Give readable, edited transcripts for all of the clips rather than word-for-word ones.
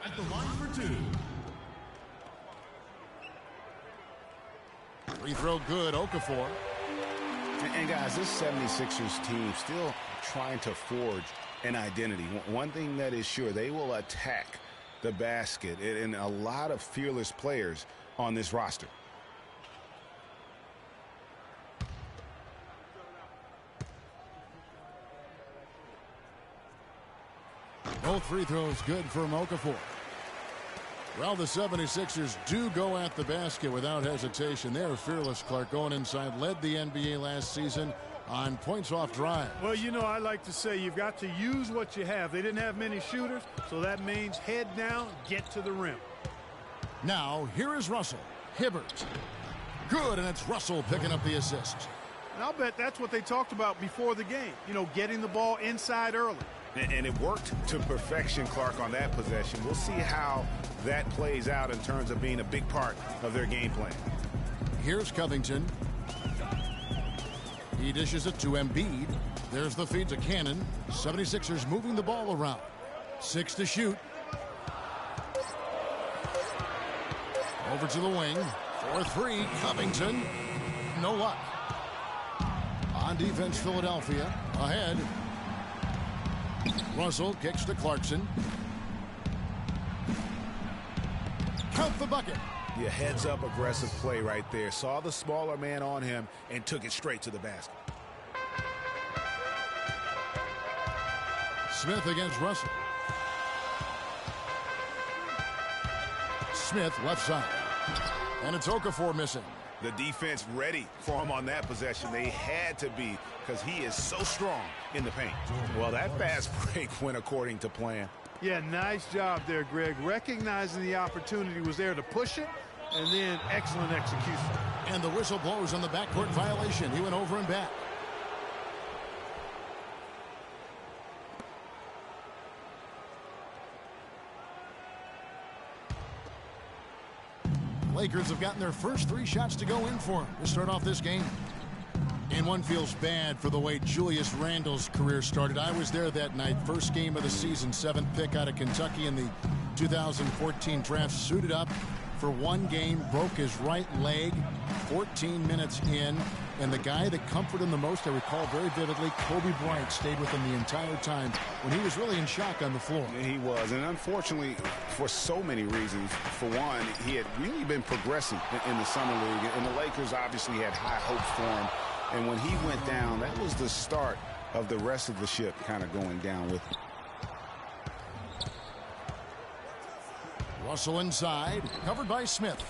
at the line for two. Free throw good, Okafor. And guys, this 76ers team still trying to forge an identity. One thing that is sure, they will attack the basket, and a lot of fearless players on this roster. Both free throws good for Okafor. Well, the 76ers do go at the basket without hesitation. They're fearless, Clark, going inside. Led the NBA last season on points off drive. Well, you know, I like to say you've got to use what you have. They didn't have many shooters, so that means head down, get to the rim. Now, here is Russell. Hibbert. Good, and it's Russell picking up the assist. And I'll bet that's what they talked about before the game. You know, getting the ball inside early. And it worked to perfection, Clark, on that possession. We'll see how that plays out in terms of being a big part of their game plan. Here's Covington. He dishes it to Embiid. There's the feed to Cannon. 76ers moving the ball around. 6 to shoot. Over to the wing. 4-3. Covington. No luck. On defense, Philadelphia. Ahead. Russell kicks to Clarkson. Count the bucket. Yeah, heads-up aggressive play right there. Saw the smaller man on him and took it straight to the basket. Smith against Russell. Smith left side. And it's Okafor missing. The defense ready for him on that possession. They had to be, because he is so strong in the paint. Well, that fast break went according to plan. Yeah, nice job there, Greg. Recognizing the opportunity was there to push it, and then excellent execution. And the whistle blows on the backcourt violation. He went over and back. Lakers have gotten their first 3 shots to go in for them to start off this game. And one feels bad for the way Julius Randle's career started. I was there that night. First game of the season, 7th pick out of Kentucky in the 2014 draft. Suited up for one game, broke his right leg 14 minutes in. And the guy that comforted him the most, I recall very vividly, Kobe Bryant stayed with him the entire time when he was really in shock on the floor. He was, and unfortunately, for so many reasons. For one, he had really been progressing in the summer league, and the Lakers obviously had high hopes for him. And when he went down, that was the start of the rest of the ship kind of going down with him. Russell inside, covered by Smith.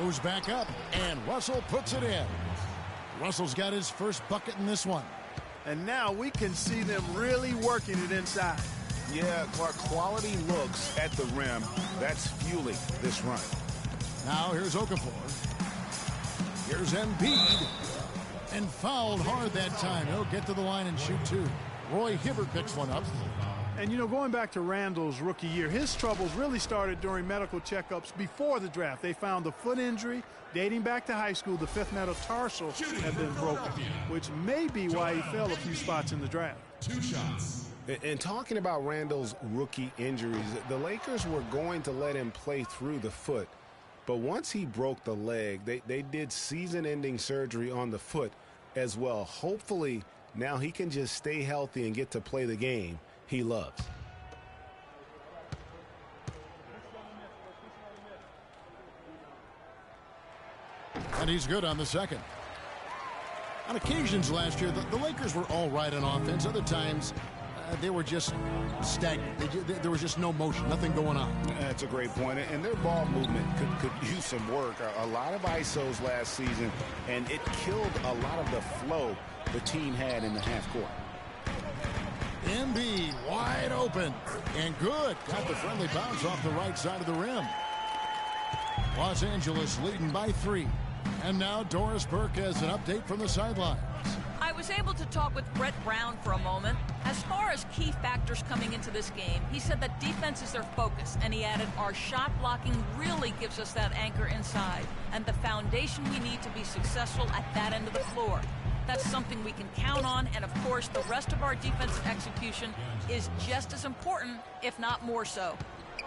Moves back up, and Russell puts it in. Russell's got his first bucket in this one. And now we can see them really working it inside. Yeah, Clark, quality looks at the rim. That's fueling this run. Now here's Okafor. Here's Embiid. And fouled hard that time. He'll get to the line and shoot 2. Roy Hibbert picks one up. And, you know, going back to Randle's rookie year, his troubles really started during medical checkups before the draft. They found a foot injury dating back to high school. The 5th metatarsal had been broken, which may be why he fell a few spots in the draft. 2 shots. And talking about Randle's rookie injuries, the Lakers were going to let him play through the foot. But once he broke the leg, they did season-ending surgery on the foot as well. Hopefully, now he can just stay healthy and get to play the game he loves. And he's good on the second. On occasions last year, the Lakers were all right on offense. Other times, they were just stagnant. There was just no motion, nothing going on. That's a great point. And their ball movement could use some work. A lot of ISOs last season, and it killed a lot of the flow the team had in the half court. Embiid wide open and good. Got the friendly bounce off the right side of the rim. Los Angeles leading by 3. And now Doris Burke has an update from the sidelines. I was able to talk with Brett Brown for a moment. As far as key factors coming into this game, he said that defense is their focus, and he added, our shot blocking really gives us that anchor inside and the foundation we need to be successful at that end of the floor. That's something we can count on, and of course the rest of our defensive execution is just as important, if not more so.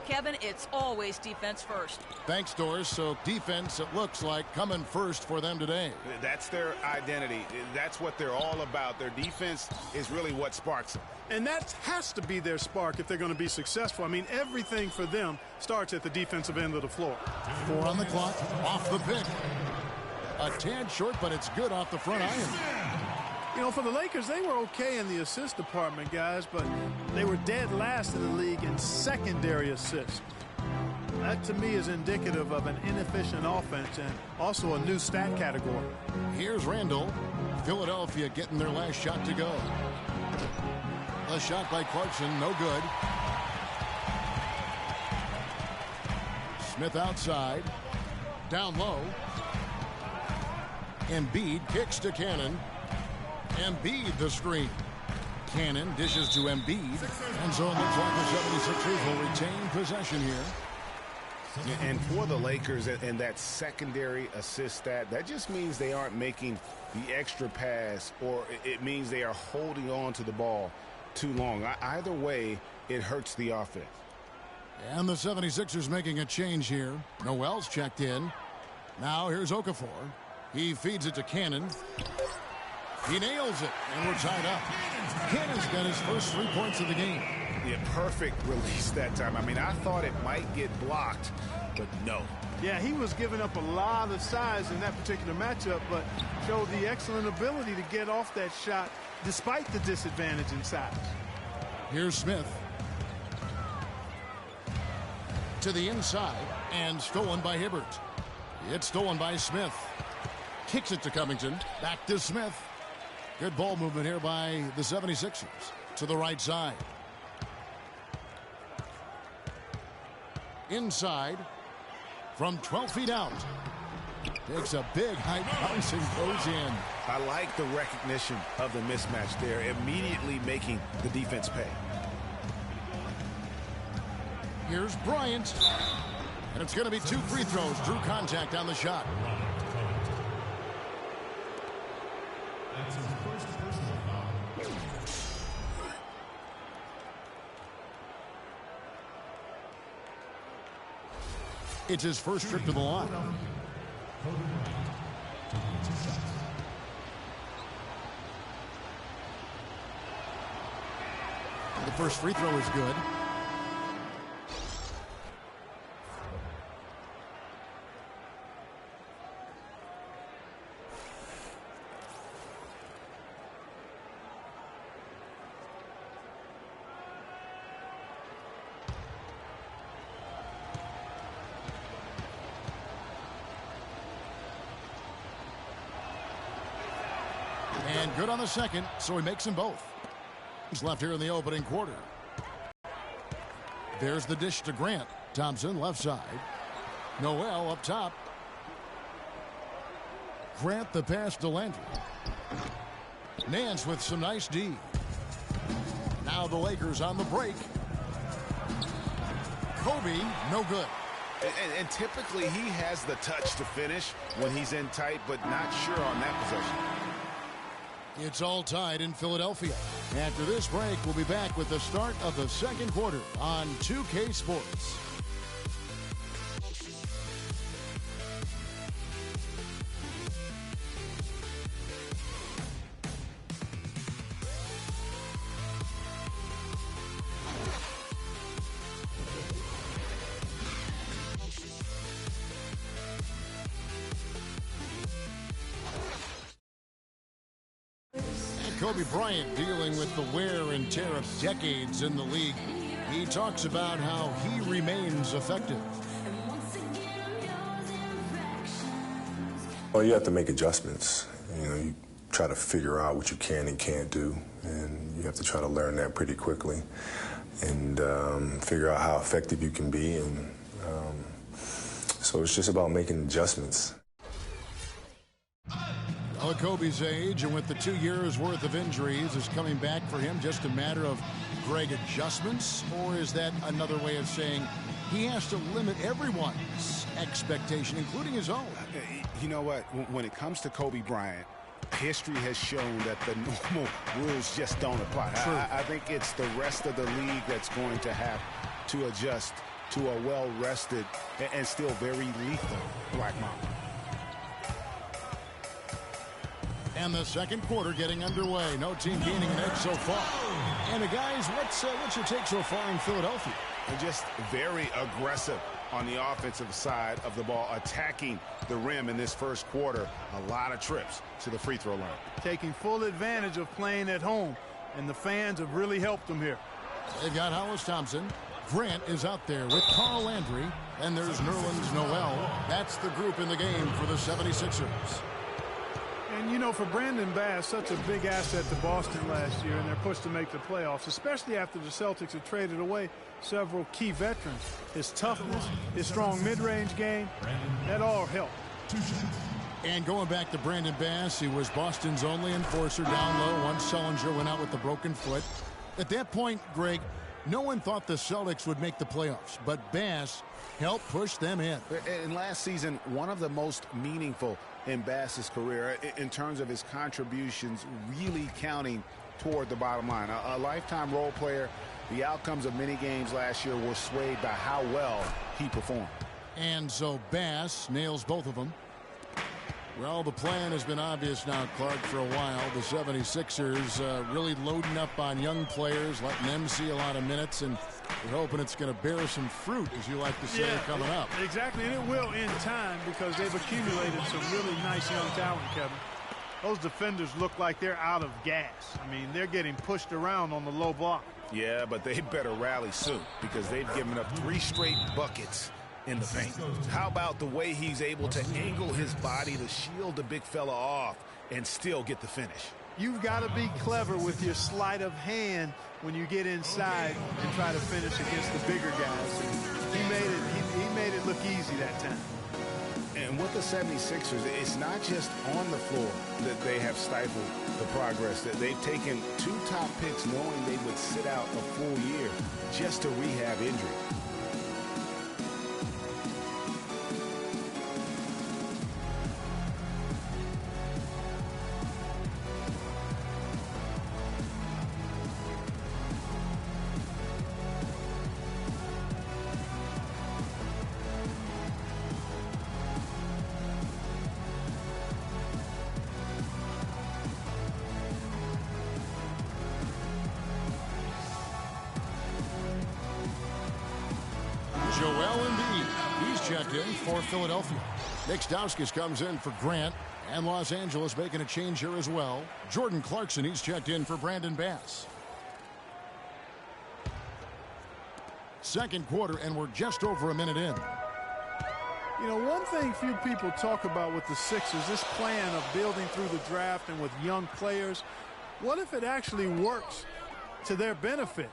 Kevin, it's always defense first. Thanks, Doris. So defense, it looks like, coming first for them today. That's their identity. That's what they're all about. Their defense is really what sparks them. And that has to be their spark if they're going to be successful. I mean, everything for them starts at the defensive end of the floor. 4 on the clock, off the pick. A tad short, but it's good off the front iron. You know, for the Lakers, they were okay in the assist department, guys, but they were dead last in the league in secondary assists. That, to me, is indicative of an inefficient offense and also a new stat category. Here's Randall. Philadelphia getting their last shot to go. A shot by Clarkson, no good. Smith outside. Down low. Embiid kicks to Cannon. Embiid the screen. Cannon dishes to Embiid. And so it looks like the 76ers will retain possession here. And for the Lakers and that secondary assist stat, that just means they aren't making the extra pass, or it means they are holding on to the ball too long. Either way, it hurts the offense. And the 76ers making a change here. Noel's checked in. Now here's Okafor. He feeds it to Cannon. He nails it, and we're tied up. Cannon's got his first 3 points of the game. Yeah, perfect release that time. I mean, I thought it might get blocked, but no. Yeah, he was giving up a lot of size in that particular matchup, but showed the excellent ability to get off that shot despite the disadvantage in size. Here's Smith. To the inside, and stolen by Hibbert. It's stolen by Smith. Kicks it to Covington. Back to Smith. Good ball movement here by the 76ers. To the right side. Inside. From 12 feet out. Takes a big high bounce and goes in. I like the recognition of the mismatch there, immediately making the defense pay. Here's Bryant. And it's going to be 2 free throws. Drew contact on the shot. That's his first personal foul. It's his first trip to the line. The first free throw is good. And good on the second, so he makes them both. He's left here in the opening quarter. There's the dish to Grant. Thompson left side. Noel up top. Grant the pass to Landry. Nance with some nice D. Now the Lakers on the break. Kobe, no good. And typically he has the touch to finish when he's in tight, but not sure on that possession. It's all tied in Philadelphia. After this break, we'll be back with the start of the second quarter on 2K Sports. Kobe Bryant dealing with the wear and tear of decades in the league. He talks about how he remains effective. Well, you have to make adjustments. You know, you try to figure out what you can and can't do, and you have to try to learn that pretty quickly and figure out how effective you can be. And so it's just about making adjustments. At Kobe's age, and with the 2 years worth of injuries, is coming back for him just a matter of Greg adjustments, or is that another way of saying he has to limit everyone's expectation, including his own? You know what? When it comes to Kobe Bryant, history has shown that the normal rules just don't apply. I think it's the rest of the league that's going to have to adjust to a well-rested and still very lethal Black Mamba. And the second quarter getting underway. No team gaining an edge so far. And the guys, what's your take so far in Philadelphia? They're just very aggressive on the offensive side of the ball, attacking the rim in this first quarter. A lot of trips to the free throw line. Taking full advantage of playing at home, and the fans have really helped them here. They've got Hollis Thompson. Grant is out there with Carl Landry. And there's Nerlens Noel. That's the group in the game for the 76ers. And, you know, for Brandon Bass, such a big asset to Boston last year, and they're pushed to make the playoffs, especially after the Celtics have traded away several key veterans. His toughness, his strong mid-range game, that all helped. And going back to Brandon Bass, he was Boston's only enforcer down low once Sullinger went out with the broken foot. At that point, Greg, no one thought the Celtics would make the playoffs, but Bass helped push them in. And last season, one of the most meaningful in Bass's career in terms of his contributions really counting toward the bottom line. A lifetime role player. The outcomes of many games last year were swayed by how well he performed. And so Bass nails both of them. Well, the plan has been obvious now, Clark, for a while. The 76ers really loading up on young players, letting them see a lot of minutes, and we're hoping it's going to bear some fruit, as you like to say, coming up. Exactly, and it will in time because they've accumulated some really nice young talent, Kevin. Those defenders look like they're out of gas. I mean, they're getting pushed around on the low block. Yeah, but they better rally soon because they've given up 3 straight buckets in the paint. How about the way he's able to angle his body to shield the big fella off and still get the finish? You've got to be clever with your sleight of hand when you get inside and try to finish against the bigger guys. And he made it look easy that time. And with the 76ers, it's not just on the floor that they have stifled the progress. That they've taken 2 top picks knowing they would sit out a full year just to rehab injury. Checked in for Philadelphia. Nick Stauskas comes in for Grant, and Los Angeles making a change here as well. Jordan Clarkson, he's checked in for Brandon Bass. Second quarter, and we're just over a minute in. You know, one thing few people talk about with the Sixers, this plan of building through the draft and with young players, what if it actually works to their benefit?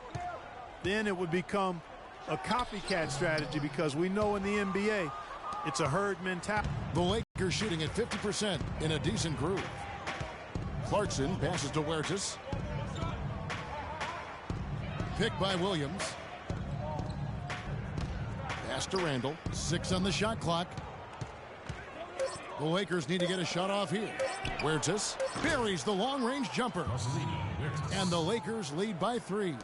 Then it would become a copycat strategy because we know in the NBA it's a herd mentality. The Lakers shooting at 50% in a decent groove. Clarkson passes to Huertas. Picked by Williams. Pass to Randall. 6 on the shot clock. The Lakers need to get a shot off here. Huertas buries the long-range jumper. And the Lakers lead by 3.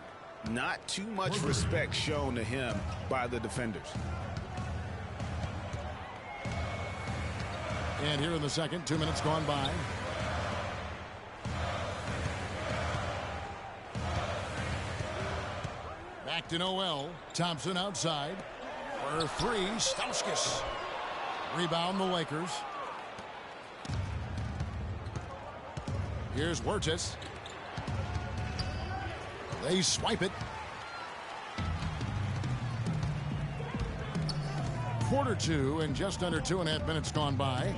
Not too much respect shown to him by the defenders. And here in the second, 2 minutes gone by. Back to Noel. Thompson outside. For 3, Stauskas. Rebound the Lakers. Here's Huertas. They swipe it. Quarter 2 and just under 2.5 minutes gone by.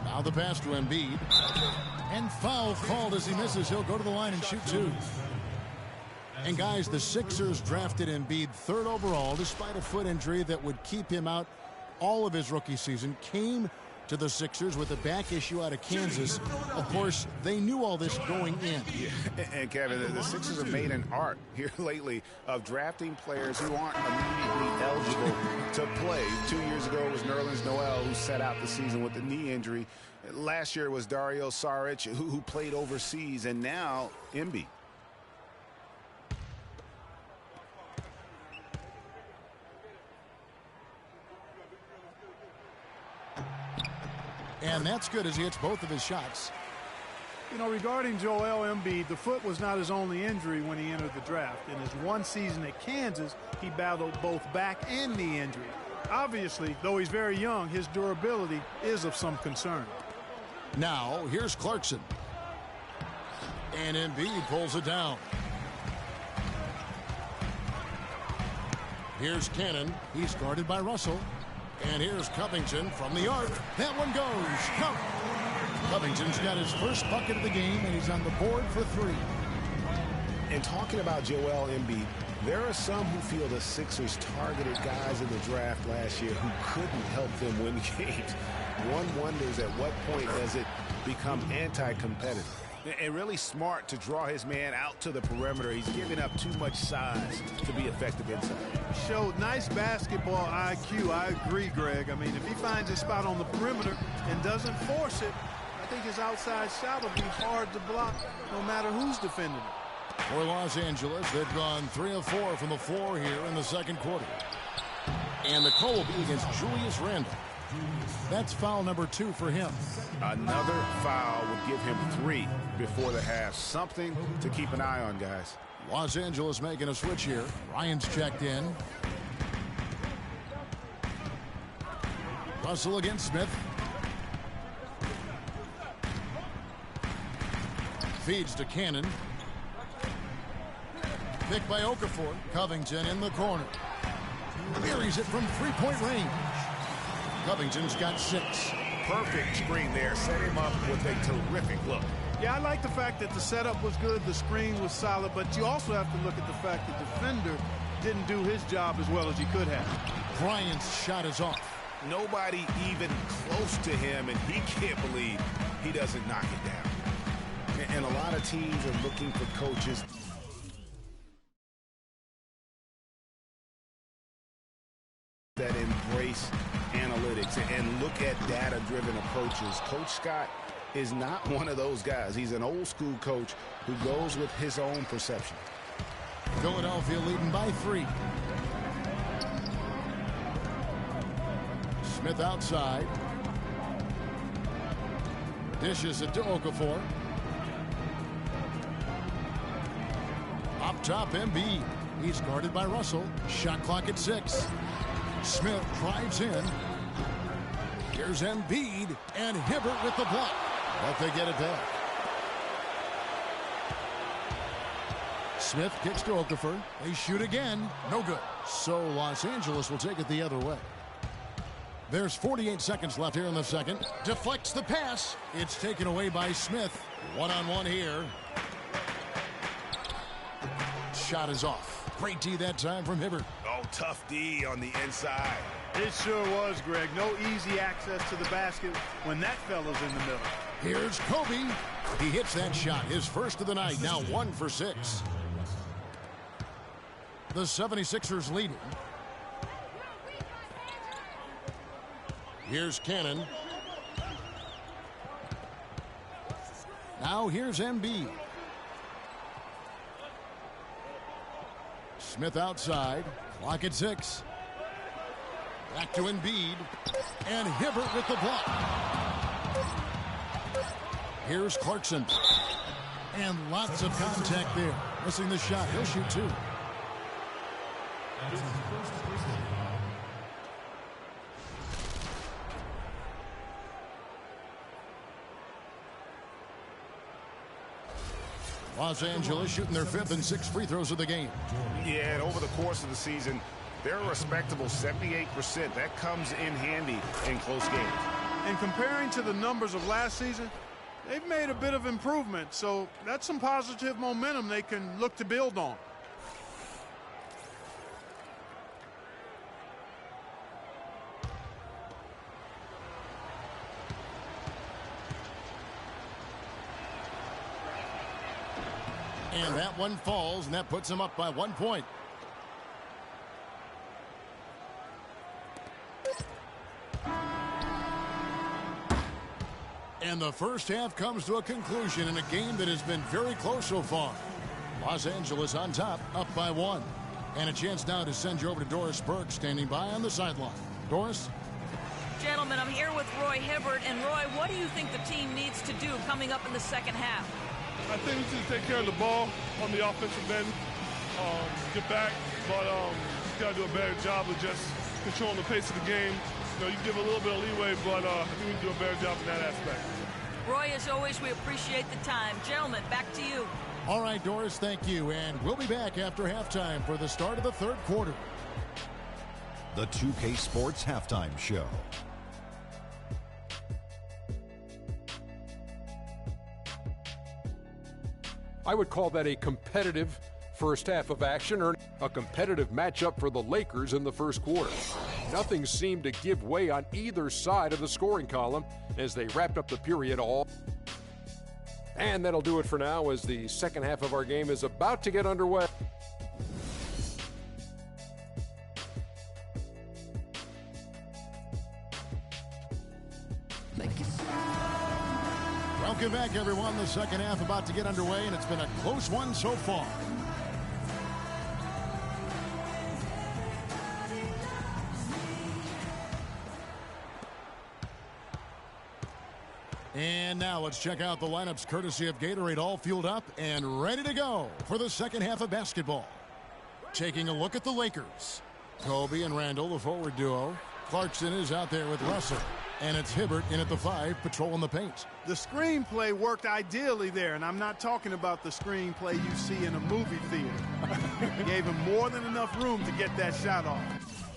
Now the pass to Embiid. And foul called as he misses. He'll go to the line and shoot 2. And guys, the Sixers drafted Embiid 3rd overall despite a foot injury that would keep him out all of his rookie season. Came to the Sixers with a back issue out of Kansas. Of course, they knew all this going in. Yeah. And Kevin, the Sixers have made an art here lately of drafting players who aren't immediately eligible to play. 2 years ago, it was Nerlens Noel who sat out the season with the knee injury. Last year it was Dario Saric who played overseas, and now Embiid. And that's good as he hits both of his shots. You know, regarding Joel Embiid, the foot was not his only injury when he entered the draft. In his one season at Kansas, he battled both back and knee injury. Obviously, though he's very young, his durability is of some concern. Now, here's Clarkson. And Embiid pulls it down. Here's Cannon. He's guarded by Russell. And here's Covington from the arc. That one goes. Count. Covington's got his first bucket of the game, and he's on the board for 3. And talking about Joel Embiid, there are some who feel the Sixers targeted guys in the draft last year who couldn't help them win games. One wonders at what point does it become anti-competitive. And really smart to draw his man out to the perimeter. He's giving up too much size to be effective inside. Showed nice basketball IQ. I agree, Greg. I mean, if he finds his spot on the perimeter and doesn't force it, I think his outside shot will be hard to block no matter who's defending it. For Los Angeles, they've gone 3 of 4 from the floor here in the second quarter. And the call will be against Julius Randle. That's foul number 2 for him. Another foul would give him 3 before the half. Something to keep an eye on, guys. Los Angeles making a switch here. Ryan's checked in. Russell against Smith. Feeds to Cannon. Pick by Okafor. Covington in the corner. Buries it from 3-point range. Covington's got 6. Perfect screen there. Set him up with a terrific look. Yeah, I like the fact that the setup was good, the screen was solid, but you also have to look at the fact the defender didn't do his job as well as he could have. Bryant's shot is off. Nobody even close to him, and he can't believe he doesn't knock it down. And a lot of teams are looking for coaches that embrace analytics and look at data-driven approaches. Coach Scott is not one of those guys. He's an old-school coach who goes with his own perception. Philadelphia leading by 3. Smith outside. Dishes it to Okafor. Up top, Embiid. He's guarded by Russell. Shot clock at 6. Smith drives in. Here's Embiid and Hibbert with the block. But they get it back. Smith kicks to Okafor. They shoot again. No good. So Los Angeles will take it the other way. There's 48 seconds left here in the second. Deflects the pass. It's taken away by Smith. One-on-one here. Shot is off. Great D that time from Hibbert. Oh, tough D on the inside. It sure was, Greg. No easy access to the basket when that fella's in the middle. Here's Kobe. He hits that shot. His first of the night. Now 1 for 6. The 76ers leading. Here's Cannon. Now here's Embiid. Smith outside. Clock at 6. Back to Embiid. And Hibbert with the block. Here's Clarkson. And lots of contact there. Missing the shot. He'll shoot 2. That's his first personal foul. Los Angeles shooting their 5th and 6th free throws of the game. Yeah, and over the course of the season, they're a respectable 78%. That comes in handy in close games. And comparing to the numbers of last season, they've made a bit of improvement. So that's some positive momentum they can look to build on. And that one falls, and that puts him up by 1 point. And the first half comes to a conclusion in a game that has been very close so far. Los Angeles on top, up by 1. And a chance now to send you over to Doris Burke, standing by on the sideline. Doris? Gentlemen, I'm here with Roy Hibbert. And Roy, what do you think the team needs to do coming up in the second half? I think we need to take care of the ball on the offensive end, get back, but got to do a better job of just controlling the pace of the game. You know, you give a little bit of leeway, but I think we can do a better job in that aspect. Roy, as always, we appreciate the time. Gentlemen, back to you. All right, Doris, thank you. And we'll be back after halftime for the start of the third quarter. The 2K Sports Halftime Show. I would call that a competitive first half of action, or a competitive matchup for the Lakers in the first quarter. Nothing seemed to give way on either side of the scoring column as they wrapped up the period all. And that'll do it for now as the second half of our game is about to get underway. Welcome back, everyone. The second half about to get underway, and it's been a close one so far. And now let's check out the lineups courtesy of Gatorade, all fueled up and ready to go for the second half of basketball. Taking a look at the Lakers. Kobe and Randall, the forward duo. Clarkson is out there with Russell. And it's Hibbert in at the 5, patrolling the paint. The screenplay worked ideally there, and I'm not talking about the screenplay you see in a movie theater. Gave him more than enough room to get that shot off.